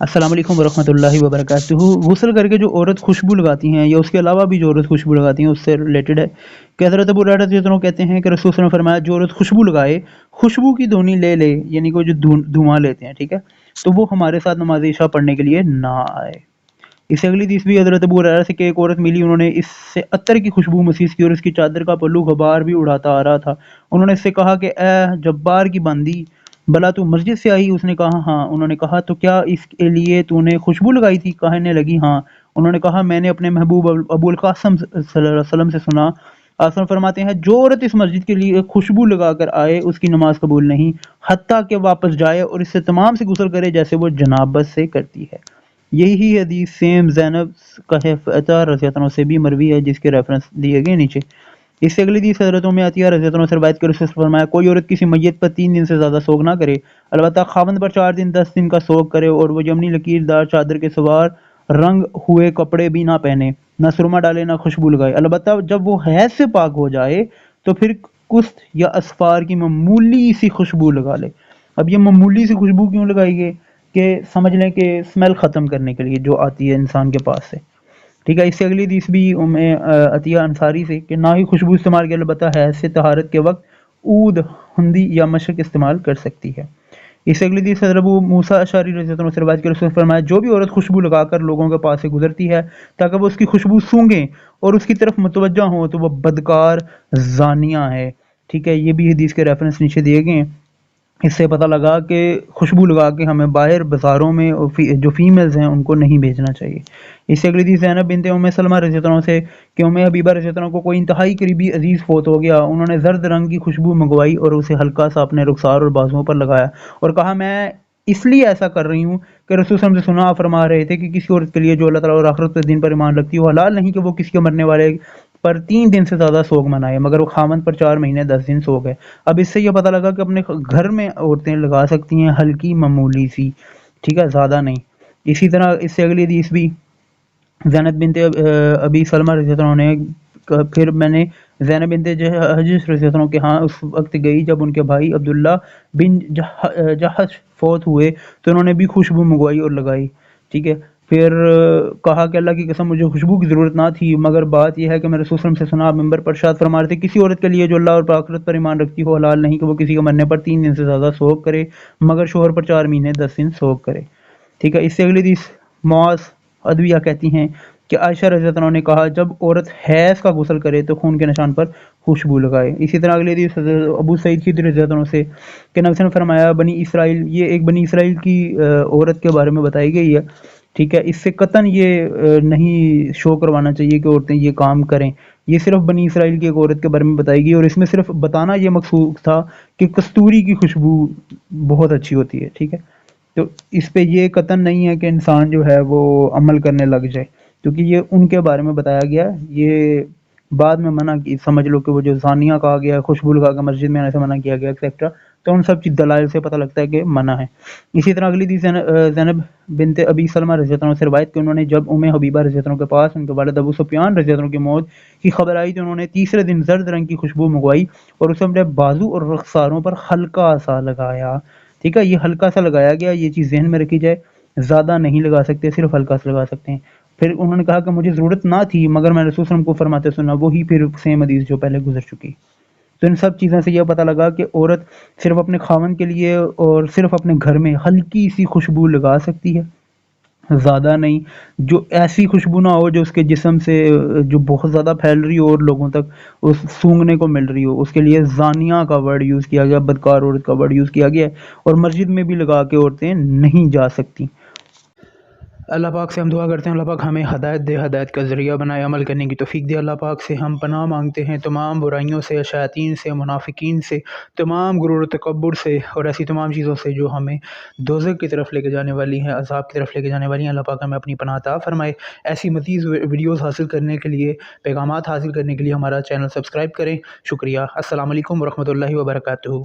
अस्सलाम वालेकुम वरहमतुल्लाहि वबरकातुहू। गुस्ल करके जो औरत खुशबू लगाती हैं या उसके अलावा भी जो औरत खुशबू लगाती हैं उससे रिलेटेड है कि हज़रत अबू हुरैरा रज़ी अल्लाह अन्हु कहते हैं कि रसूल सल्लल्लाहु अलैहि वसल्लम ने फरमाया, जो औरत खुशबू लगाए, खुशबू की धुनी ले ले, यानी कि वो जो धुआं लेते हैं, ठीक है, तो वो हमारे साथ नमाज इशा पढ़ने के लिए ना आए। इससे अगली हदीस भी हज़रत अबू हुरैरा से कि एक औरत मिली, उन्होंने इससे अत्तर की खुशबू महसूस की और इसकी चादर का पल्लू ग़बार भी उड़ाता आ रहा था। उन्होंने इससे कहा कि ए जब्बार की बंदी, भला तू मस्जिद से आई? उसने कहा हाँ। उन्होंने कहा तो क्या इसके लिए तूने खुशबू लगाई थी? कहने लगी हाँ। उन्होंने कहा मैंने अपने महबूब अबुल कासिम सल्लल्लाहु अलैहि वसल्लम से सुना, आसन फरमाते हैं, जो औरत इस मस्जिद के लिए खुशबू लगाकर आए उसकी नमाज कबूल नहीं, हत्ता कि वापस जाए और इससे तमाम से गुस्ल करे जैसे वो जनाबत से करती है। यही हदीस सेम ज़ैनब कहफ़ता रज़ी अल्लाह अन्हा से भी मरवी है, जिसके रेफरेंस दिए गए नीचे। इससे अगली हदीस हज़रत उम्मे अतिया रज़ी अल्लाह अन्हा से रवायत कर रसूल फरमाया, कोई औरत किसी मैयत पर 3 दिन से ज़्यादा सोग ना करे, अलबत्ता खावंद पर 4 दिन 10 दिन का सोग करे, और वो यमनी लकीरदार चादर के सवार रंग हुए कपड़े भी ना पहने, ना सुरमा डाले, ना खुशबू लगाए। अलबत्ता जब वो हैज़ से पाक हो जाए तो फिर कुस्त या असफार की मामूली सी खुशबू लगा ले। अब ये मामूली सी खुशबू क्यों लगाई है? कि समझ लें कि स्मेल ख़त्म करने के लिए जो आती है इंसान के पास से, ठीक है। इससे अगली हदीस भी उम्मे अतिया अंसारी से कि ना ही खुशबू इस्तेमाल की, अलबत्ता हैज़ से तहारत के वक्त ऊद, हंदी या मशक इस्तेमाल कर सकती है। इससे अगली हदीस हज़रत अबू मूसा अशअरी रज़ी अल्लाह अन्हु से रवायत कर फरमाया, जो भी औरत खुशबू लगाकर लोगों के पास से गुजरती है ताकि वो उसकी खुशबू सूंघें और उसकी तरफ मुतवज्जा हों, तो वह बदकार ज़ानिया है, ठीक है। ये भी हदीस के रेफरेंस नीचे दिए गए हैं। इससे पता लगा कि खुशबू लगा के हमें बाहर बाज़ारों में और जो फीमेल्स हैं उनको नहीं भेजना चाहिए। इससे अगली हदीस ज़ैनब बिन्त उम्मे सलमा रज़ी अल्लाह अन्हा से कि उम्मे हबीबा रज़ी अल्लाह अन्हा को कोई इंतहाई करीबी अजीज़ फ़ौत हो गया। उन्होंने ज़र्द रंग की खुशबू मंगवाई और उसे हल्का सा अपने रुखसार और बाजुओं पर लगाया और कहा, मैं इसलिए ऐसा कर रही हूँ कि रसूल सल्लल्लाहु अलैहि वसल्लम से सुना, आप फरमा रहे थे कि किसी औरत के लिए जो अल्लाह ताला और आखिरत के दिन पर ईमान रखती है, वो हलाल नहीं कि वो किसी के मरने वाले पर 3 दिन से ज़्यादा सोग मनाए, मगर वो खामद पर 4 महीने 10 दिन सोग है। अब इससे ये पता लगा कि अपने घर में औरतें लगा सकती हैं हल्की मामूली सी, ठीक है, ज़्यादा नहीं। इसी तरह इससे अगली हदीस भी ज़ैनब बिन्त अबी सलमा रज़ी अल्लाह अन्हा ने फिर मैंने ज़ैनब बिन्त जहश रज़ी अल्लाह अन्हा के यहाँ उस वक्त गई जब उनके भाई अब्दुल्ला बिन जहश फौत हुए, तो उन्होंने भी खुशबू मंगवाई और लगाई, ठीक है। फिर कहा कि अल्लाह की कसम मुझे खुशबू की ज़रूरत ना थी, मगर बात यह है कि मैं रसूल सल्लल्लाहु अलैहि वसल्लम से सुना, आप मिंबर पर इरशाद फरमा रहे थे, किसी औरत के लिए जो अल्लाह और आखिरत पर ईमान रखती हो, हलाल नहीं कि वो किसी के मरने पर 3 दिन से ज़्यादा सोग करे, मगर शोहर पर 4 महीने 10 दिन सोग करे, ठीक है। इससे अगली हदीस मुआज़ अदविया कहती हैं कि आयशा रज़ी अल्लाह अन्हा ने कहा, जब औरत हैज़ का गुस्ल करे तो खून के निशान पर खुशबू लगाए। इसी तरह अगली हदीस अबू सईद खुदरी रज़ी अल्लाह अन्हु से कि नबी ने फरमाया, बनी इसराइल, ये एक बनी इसराइल की औरत के बारे में बताई गई है, ठीक है। इससे कतन ये नहीं शो करवाना चाहिए कि औरतें ये काम करें, ये सिर्फ बनी इसराइल की एक औरत के बारे में बताई गई और इसमें सिर्फ बताना ये मकसूद था कि कस्तूरी की खुशबू बहुत अच्छी होती है, ठीक है। तो इस पे ये कतन नहीं है कि इंसान जो है वो अमल करने लग जाए, क्योंकि ये उनके बारे में बताया गया, ये बाद में मना की, समझ लो कि वो जो ज़ानिया कहा गया, खुशबू लगा के मस्जिद में आने से मना किया गया एक्सेट्रा, तो उन सब चीज़ दलाइल से पता लगता है कि मना है। इसी तरह अगली हदीस ज़ैनब बिन्त अबी सलमा रज़ी अल्लाह अन्हा से रिवायत कि उन्होंने जब उम्मे हबीबा रज़ी अल्लाह अन्हा के पास उनके वालिद अबू सुफियान रज़ी अल्लाह अन्हु की मौत की खबर आई, तो उन्होंने तीसरे दिन ज़र्द रंग की खुशबू मंगवाई और उसे अपने बाजू और रुखसारों पर हल्का सा लगाया, ठीक है। ये हल्का सा लगाया गया, ये चीज़ ज़हन में रखी जाए, ज़्यादा नहीं लगा सकते, सिर्फ हल्का सा लगा सकते हैं। फिर उन्होंने कहा कि मुझे ज़रूरत ना थी, मगर मैंने रसूल सल्लल्लाहु अलैहि वसल्लम को फरमाते सुना, वही फिर सेम हदीस जो पहले गुजर चुकी। तो इन सब चीज़ों से यह पता लगा कि औरत सिर्फ अपने खावंद के लिए और सिर्फ अपने घर में हल्की सी खुशबू लगा सकती है, ज़्यादा नहीं। जो ऐसी खुशबू ना हो जो उसके जिस्म से जो बहुत ज़्यादा फैल रही हो और लोगों तक उस सूंघने को मिल रही हो, उसके लिए ज़ानिया का वर्ड यूज़ किया गया, बदकार औरत का वर्ड यूज़ किया गया है, और मस्जिद में भी लगा के औरतें नहीं जा सकती। अल्लाह पाक से हम दुआ करते हैं, अल्लाह पाक हमें हदायत दे, हदायत का ज़रिया बनाए, अमल करने की तौफ़ीक दे। अल्लाह पाक से हम पनाह मांगते हैं तमाम बुराइयों से, शयातीन से, मुनाफिकीन से, तमाम गुरूर और तकब्बुर से और ऐसी तमाम चीज़ों से जो हमें दोज़ख की तरफ लेके जाने वाली हैं, अज़ाब की तरफ लेके जाने वाली हैं। अल्लाह पाक हमें अपनी पनाह अता फ़रमाए। ऐसी मज़ीद वीडियोज़ हासिल करने के लिए, पैगामात हासिल करने के लिए हमारा चैनल सब्सक्राइब करें। शुक्रिया। अस्सलामु अलैकुम वरहमतुल्लाहि वबरकातुहू।